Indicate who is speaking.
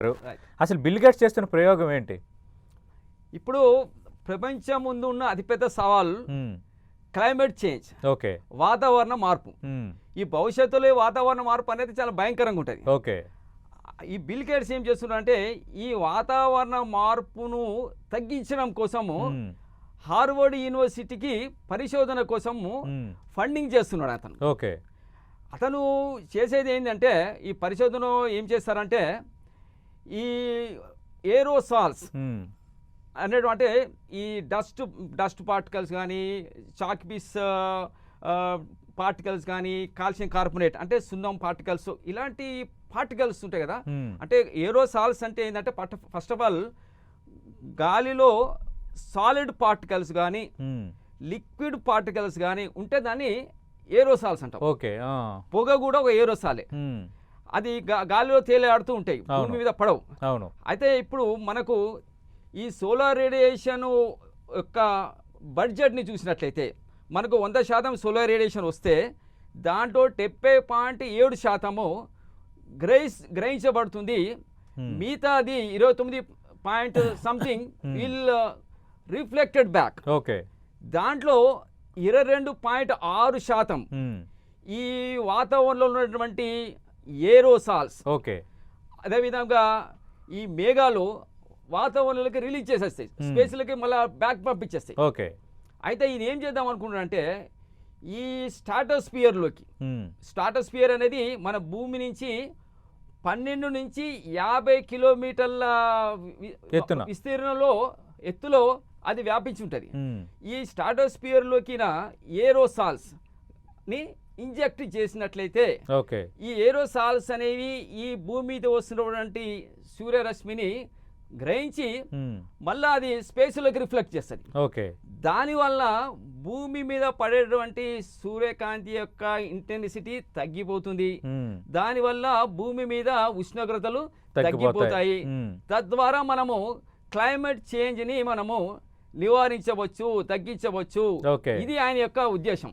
Speaker 1: Right.
Speaker 2: అసలు bill gates చేస్తున్న ప్రయోగం ఏంటి?
Speaker 1: ఇప్పుడు ప్రపంచం ముందు ఉన్న అతిపెద్ద సవాల్
Speaker 2: హ్మ్.
Speaker 1: Climate change,
Speaker 2: okay.
Speaker 1: వాతావరణ మార్పు.
Speaker 2: హ్మ్.
Speaker 1: ఈ భవిష్యత్తులో ఈ వాతావరణ మార్పు అనేది చాలా భయంకరంగా ఉంటుంది.
Speaker 2: ఓకే.
Speaker 1: ఈ బిల్ గేట్స్ ఏం చేస్తున్నారంటే ఈ వాతావరణ మార్పును తగ్గించడం కోసము
Speaker 2: హ్మ్.
Speaker 1: హార్వర్డ్ యూనివర్సిటీకి పరిశోధన కోసము
Speaker 2: హ్మ్.
Speaker 1: ఫండింగ్ చేస్తున్నాడు అతను.
Speaker 2: ఓకే.
Speaker 1: అతను చేసేది ఏంటంటే ఈ పరిశోధన ఏం చేస్తారంటే ఈ ఏరోసాల్స్
Speaker 2: హ్మ్.
Speaker 1: అనేటువంటి ఈ డస్ట్ పార్టికల్స్ కానీ చాక్ పీస్ పార్టికల్స్ కానీ కాల్షియం కార్బోనేట్ అంటే సున్నం పార్టికల్స్ ఇలాంటి పార్టికల్స్ ఉంటాయి కదా.
Speaker 2: హ్మ్.
Speaker 1: అంటే ఏరోసాల్స్ అంటే ఏంటంటే ఫస్ట్ ఆఫ్ ఆల్ గాలిలో సాలిడ్ పార్టికల్స్ కానీ
Speaker 2: హ్మ్.
Speaker 1: లిక్విడ్ పార్టికల్స్ కానీ ఉంటే దాన్ని ఏరోసాల్స్ అంటాం.
Speaker 2: ఓకే. ఆ.
Speaker 1: పొగ కూడా ఒక ఏరోసాలే.
Speaker 2: హ్మ్.
Speaker 1: అది గాలిలో తేలియాడుతూ ఉంటాయి,
Speaker 2: అవును.
Speaker 1: భూమి మీద పడవు.
Speaker 2: అవును.
Speaker 1: అయితే ఇప్పుడు మనకు ఈ సోలార్ రేడియేషన్ యొక్క బడ్జెట్ని చూసినట్లయితే మనకు 100% సోలార్ రేడియేషన్ వస్తే దాంట్లో 70.7% గ్రహించబడుతుంది.
Speaker 2: Hmm.
Speaker 1: మిగతాది 29 point something will reflected back.
Speaker 2: Okay.
Speaker 1: దాంట్లో 22.6%
Speaker 2: హ్మ్.
Speaker 1: ఈ వాతావరణంలో ఉన్నటువంటి ఏరోసాల్స్,
Speaker 2: ఓకే.
Speaker 1: అదేవిధంగా ఈ మేఘాలు వాతావరణంలోకి రిలీజ్ చేసేస్తాయి, స్పేస్లోకి మళ్ళీ బ్యాక్ పంపించేస్తాయి.
Speaker 2: ఓకే.
Speaker 1: అయితే ఇది ఏం చేద్దాం అనుకుంటున్నారంటే ఈ స్ట్రాటోస్ఫియర్లోకి,
Speaker 2: హ్మ్.
Speaker 1: స్ట్రాటోస్ఫియర్ అనేది మన భూమి నుంచి 12 నుంచి 50 కిలోమీటర్ల
Speaker 2: ఎత్తున.
Speaker 1: విస్తీర్ణంలో ఎత్తులో అది వ్యాపించి ఉంటుంది.
Speaker 2: హ్మ్.
Speaker 1: ఈ స్ట్రాటోస్ఫియర్లోకిన ఏరోసాల్స్ని ఇంజెక్ట్ చేసినట్లయితే
Speaker 2: ఓకే.
Speaker 1: ఈ ఏరోసాల్స్ అనేవి ఈ భూమి మీద వస్తున్నటువంటి సూర్యరశ్మిని గ్రహించి
Speaker 2: హ్మ్.
Speaker 1: మళ్ళీ అది స్పేస్లోకి రిఫ్లెక్ట్ చేస్తుంది.
Speaker 2: ఓకే.
Speaker 1: దానివల్ల భూమి మీద పడేటువంటి సూర్యకాంతి యొక్క ఇంటెన్సిటీ తగ్గిపోతుంది.
Speaker 2: హ్మ్.
Speaker 1: దానివల్ల భూమి మీద ఉష్ణోగ్రతలు
Speaker 2: తగ్గిపోతాయి.
Speaker 1: తగ్గిపోతాయి.
Speaker 2: హ్మ్.
Speaker 1: తద్వారా మనము క్లైమేట్ చేంజ్ని మనము నివారించవచ్చు, తగ్గించవచ్చు.
Speaker 2: ఓకే.
Speaker 1: ఇది ఆయన యొక్క ఉద్దేశం.